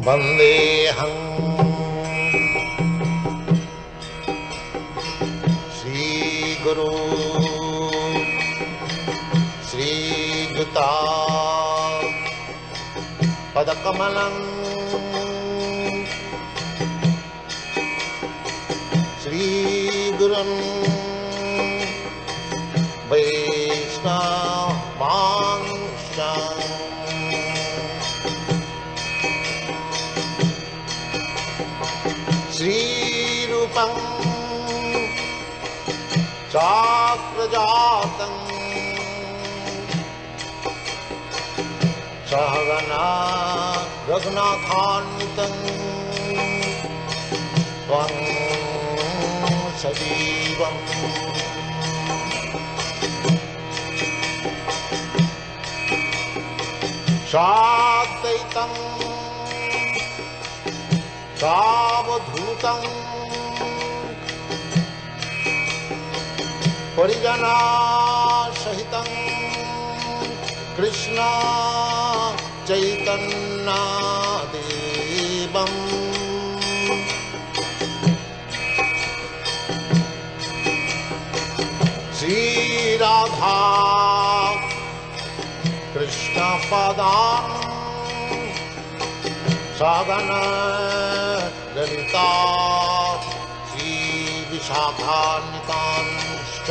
वन्देऽहं श्रीगुरु श्रीयुता पदकमलं श्रीगुरुं वैष्णवांश्च श्रीरूपं चाक्रजातं सहगना रघुनाथान्वितं त्वं सजीवम् साद्वैतं सावधूतं परिजनासहितं कृष्ण चैतन्यदेवम् श्रीराधा कृष्णपदान् सगना ललिता श्रीविशाखान्वितांश्च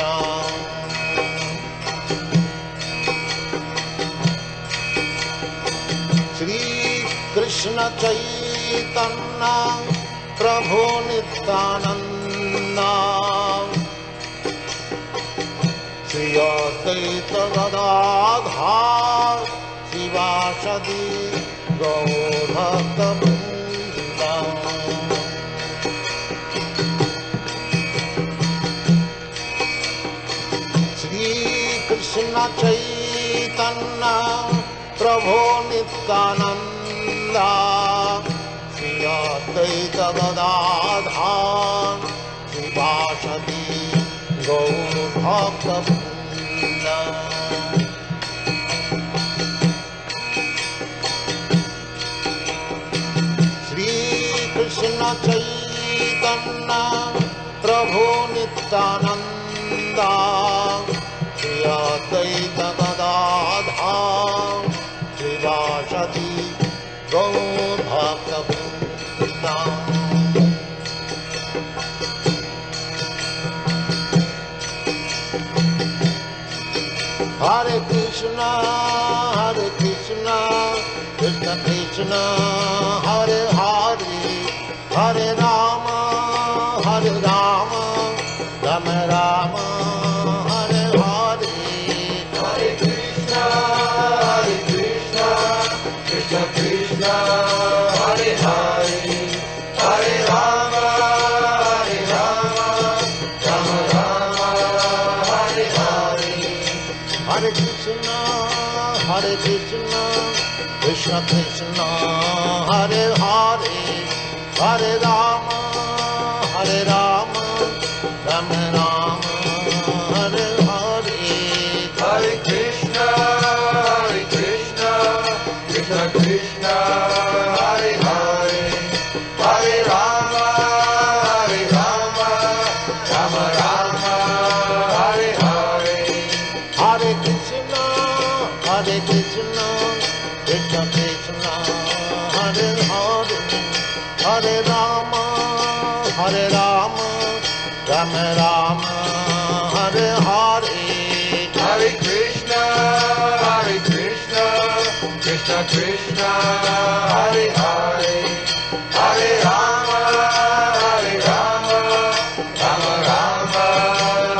श्रीकृष्ण चैतन्य प्रभु नित्यानन्द श्री अद्वैत गदाधर शिवासदि गौरभक्तवृन्द श्रीकृष्ण चैतन्य प्रभु नित्यानन्द श्री अद्वैत गदाधर शिवासदि गौरभक्तवृन्द श्रीकृष्ण चैतन्य प्रभु Nityanand Shri Advaita Gadadhar शिवासदि गौरभक्तवृन्द Hare Krishna, Krishna Krishna, Hare Hare, Hare Rama, Rama Rama, Hare Hare. Hare Krishna, Krishna Krishna, Hare Hare, Hare Rama, Rama Rama, Hare Hare. Hare Krishna, Krishna Krishna, Hare Hare, Hare Rama, Rama Rama, Hare Hare. Hare Krishna, Krishna Krishna, Hare Hare, Hare Rama, Rama Rama, Hare Hare. Hare Krishna, Krishna Krishna, Hare Hare, Hare Rama, Rama Rama, Hare Hare. Hare Krishna, Krishna Krishna, Hare Hare, Hare Rama, Rama Rama,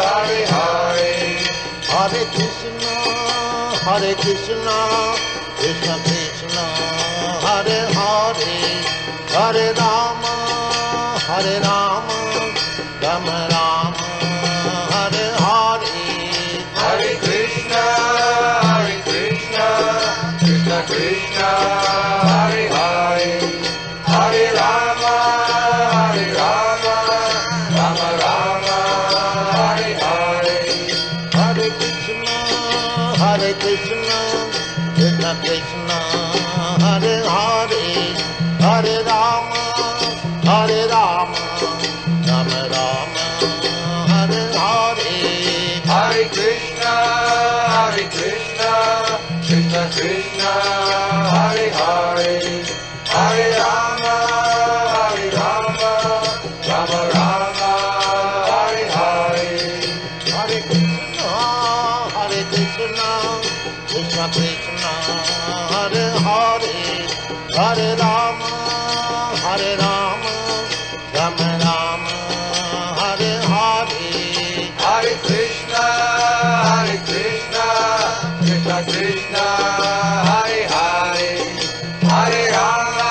Hare Hare. Hare Krishna, Krishna Krishna, Hare Hare, Hare Rama, Rama Rama, Hare Hare. Hare Krishna, Krishna Krishna, Hare Hare, Hare Rama, Rama Rama, Hare Hare. Hare Krishna, Krishna Krishna, Hare Hare, Hare Krishna, Hare Hare, Hare Rama, Rama Rama, Hare Hare. Hare Krishna, Krishna Krishna, Hare Hare, Hare Rama, Rama Rama, Hare Hare. Hare Krishna, Krishna Krishna, Hare Hare, Hare Rama,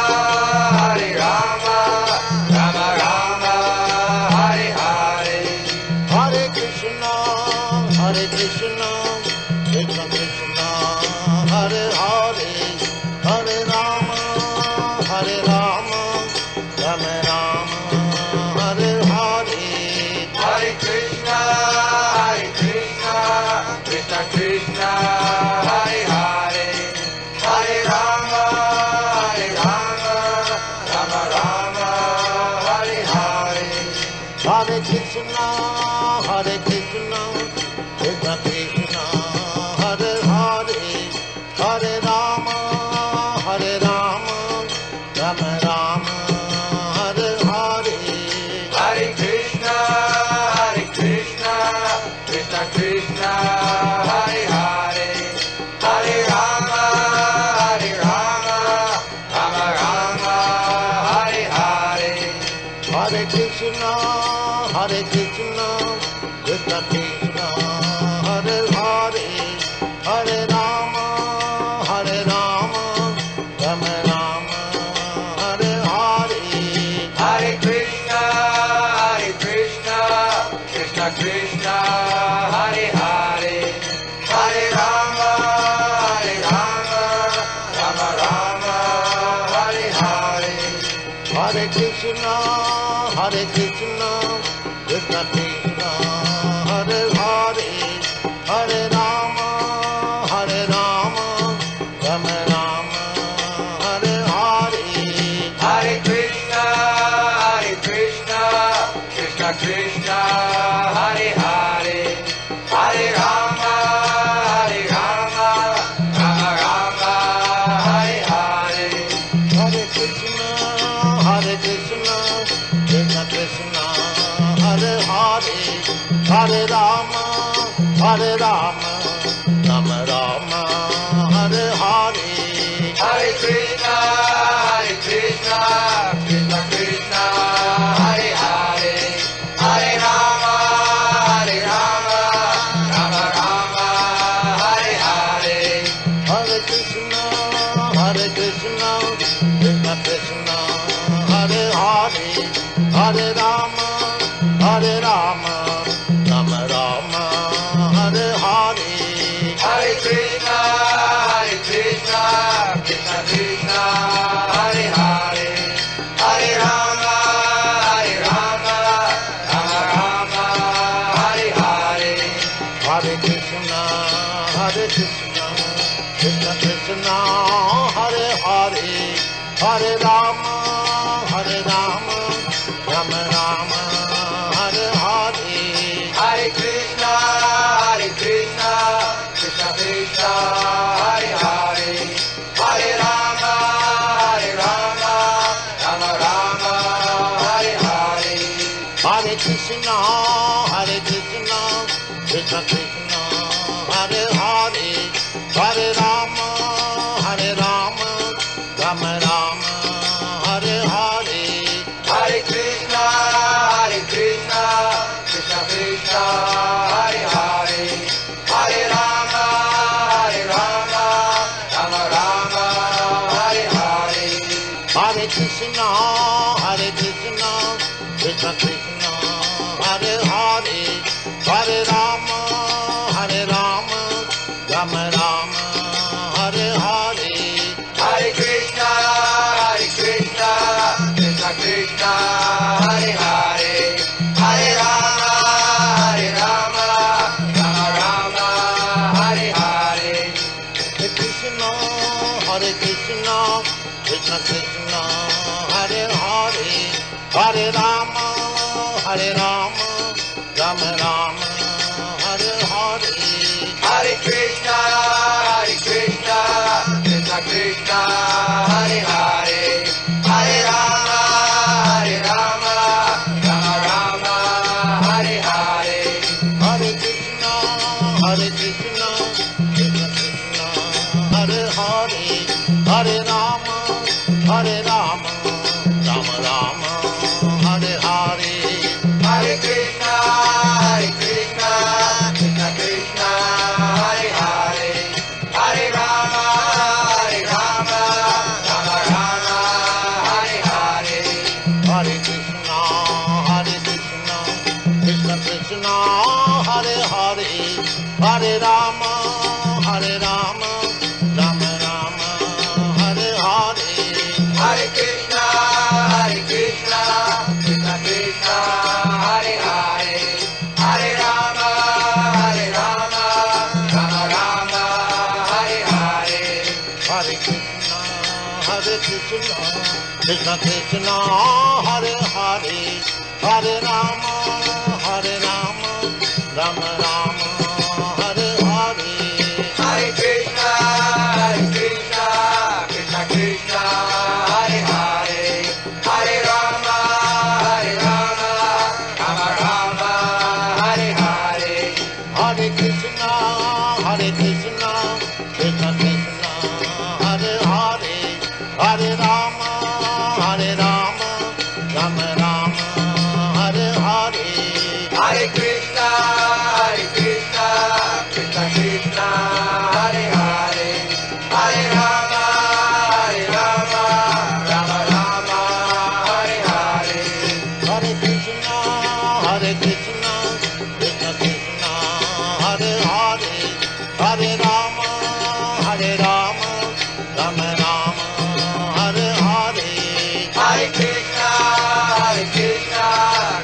Rama Rama, Hare Hare. Hare Krishna, Krishna Krishna, Hare Hare, Hare Rama, Rama Rama, Hare Hare. Hare Krishna, Krishna Krishna, Hare Hare, Hare Rama, Rama Rama, Hare Hare. Hare Krishna, Krishna Krishna, Hare Hare, Hare Rama, Rama Rama, Hare Hare. Hare Krishna, Krishna Krishna, Hare Hare, Hare Rama, Rama Rama, Hare Hare. Hare Krishna, Krishna Krishna, Hare Hare, Hare Rama, Rama Rama, Hare Hare. Hare Krishna, Krishna Krishna, Hare Hare, Hare Rama, Rama Rama, Hare Hare. Hare Krishna, Krishna Krishna, Hare Hare, Hare Rama, Rama Rama, Hare Hare. Hare Krishna, Krishna Krishna, Hare Hare, Hare Rama, Rama Rama, Hare Hare. Hare Krishna, Krishna Krishna, Hare Hare, Hare Rama, Rama Rama, Hare Hare. Hare Krishna, Krishna Krishna, Hare Hare, Hare Rama, Rama Rama, Hare Hare. Hare Krishna, Krishna Krishna, Hare Hare, Hare Rama, Rama Rama, Hare Hare. Hare Krishna, Krishna Krishna, Hare Hare, Hare Rama, Rama Rama, Hare Hare. Hare Krishna, Krishna Krishna, Hare Hare, Hare Rama, Rama Rama, Hare Hare. Hare Krishna, Krishna Krishna, Hare Hare, Hare Rama, Rama Rama, Hare Hare. Hare Krishna, Krishna Krishna, Hare Hare, Hare Rama, Rama Rama, Hare Hare. Hare Krishna, Krishna Krishna, Hare Hare, Hare Rama, Rama Rama, Hare Hare. Hare Krishna, Krishna Krishna, Hare Hare, Hare Rama, Rama Rama, Hare Hare. Hare Krishna, Krishna Krishna, Hare Hare, Hare Rama, Rama Rama, Hare Hare. Hare Krishna, Krishna Krishna, Hare Hare, Hare Rama, Rama Rama, Hare Hare. Hare Krishna, Krishna Hare Rama, Hare Rama, Rama Rama, Hare Hare. Hare Krishna, Krishna Krishna, Hare Hare, Hare Rama, Rama Rama, Hare Hare. Hare Krishna, Krishna Krishna, Hare Hare, Hare Rama, Rama Rama, Hare Hare. Hare Krishna, Krishna Krishna, Hare Hare, Hare Rama, Rama Rama, Hare Hare. Hare Krishna, Krishna Krishna, Hare Hare, Hare Rama, Rama Rama, Hare Hare. Hare Krishna, Krishna Krishna, Hare Hare, Hare Rama, Rama Rama, Hare Hare. Hare Krishna, Krishna Krishna, Hare Hare, Hare Rama, Rama Rama, Hare Hare. Hare Krishna, Krishna Krishna, Hare Hare, Hare Rama, Rama Rama, Hare Hare. Hare Krishna, Krishna Krishna, Hare Hare, Hare Rama, Rama Rama, Hare Hare. Hare Krishna, Krishna Krishna, Hare Hare, Hare Rama, Rama Rama, Hare Hare. Hare Krishna,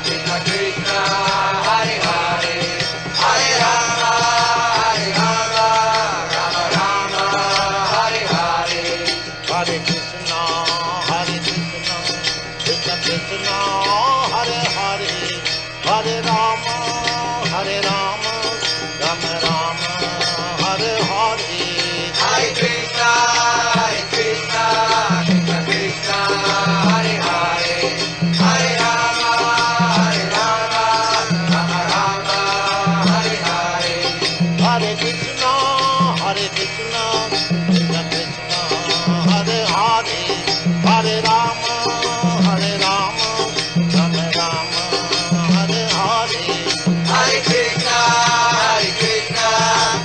Krishna Krishna, Hare Hare, Hare Rama, Rama Rama, Hare Hare. Hare Krishna, Krishna Krishna, Hare Hare, Hare Rama, Rama Rama, Hare Hare. Hare Krishna, Krishna Krishna, Hare Hare, Hare Rama, Rama Rama, Hare Hare. Hare Krishna, Krishna Krishna, Hare Hare, Hare Rama, Rama Rama, Hare Hare. Hare Krishna,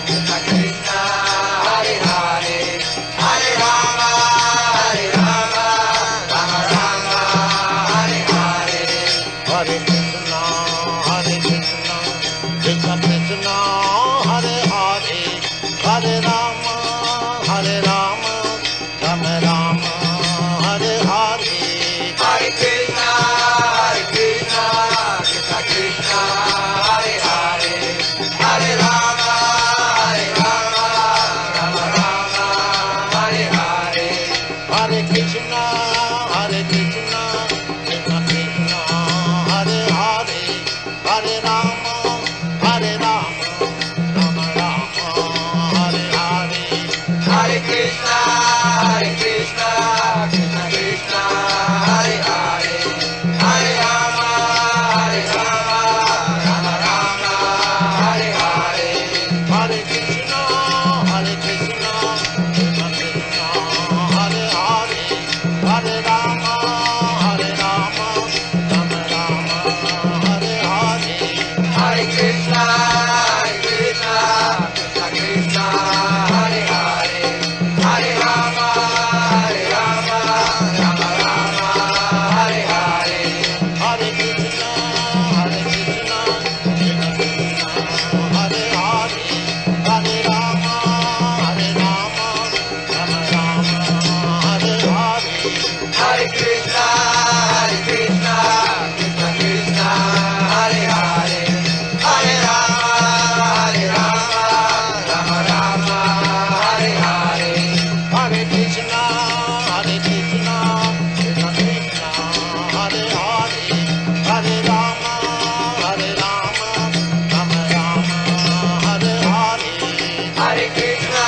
Krishna Krishna, Hare Hare, Hare Rama, Rama Rama, Hare Hare. Hare Krishna, Krishna Krishna, Hare Hare, Hare Rama, Rama Rama, Hare Hare. Hare Krishna, Krishna Krishna, Hare Hare, Hare Rama, Rama Rama, Hare Hare. Hare Krishna, Krishna Krishna, Hare Hare, Hare Rama, Rama Rama, Hare Hare. Hare Krishna, Krishna Krishna, Hare Hare, Hare Rama, Rama Rama, Hare Hare. Hare Krishna, Krishna Krishna, Hare Hare, Hare Rama, Rama Rama, Hare Hare. Hare Krishna, Krishna Krishna, Hare Hare, Hare Rama, Rama Rama, Hare Hare. Hare Krishna, Krishna Krishna, Hare Hare, Hare Rama, Rama Rama, Hare Hare. Hare Krishna, Krishna Krishna, Hare Hare, Hare Rama, Rama Rama, Hare Hare. Hare Krishna,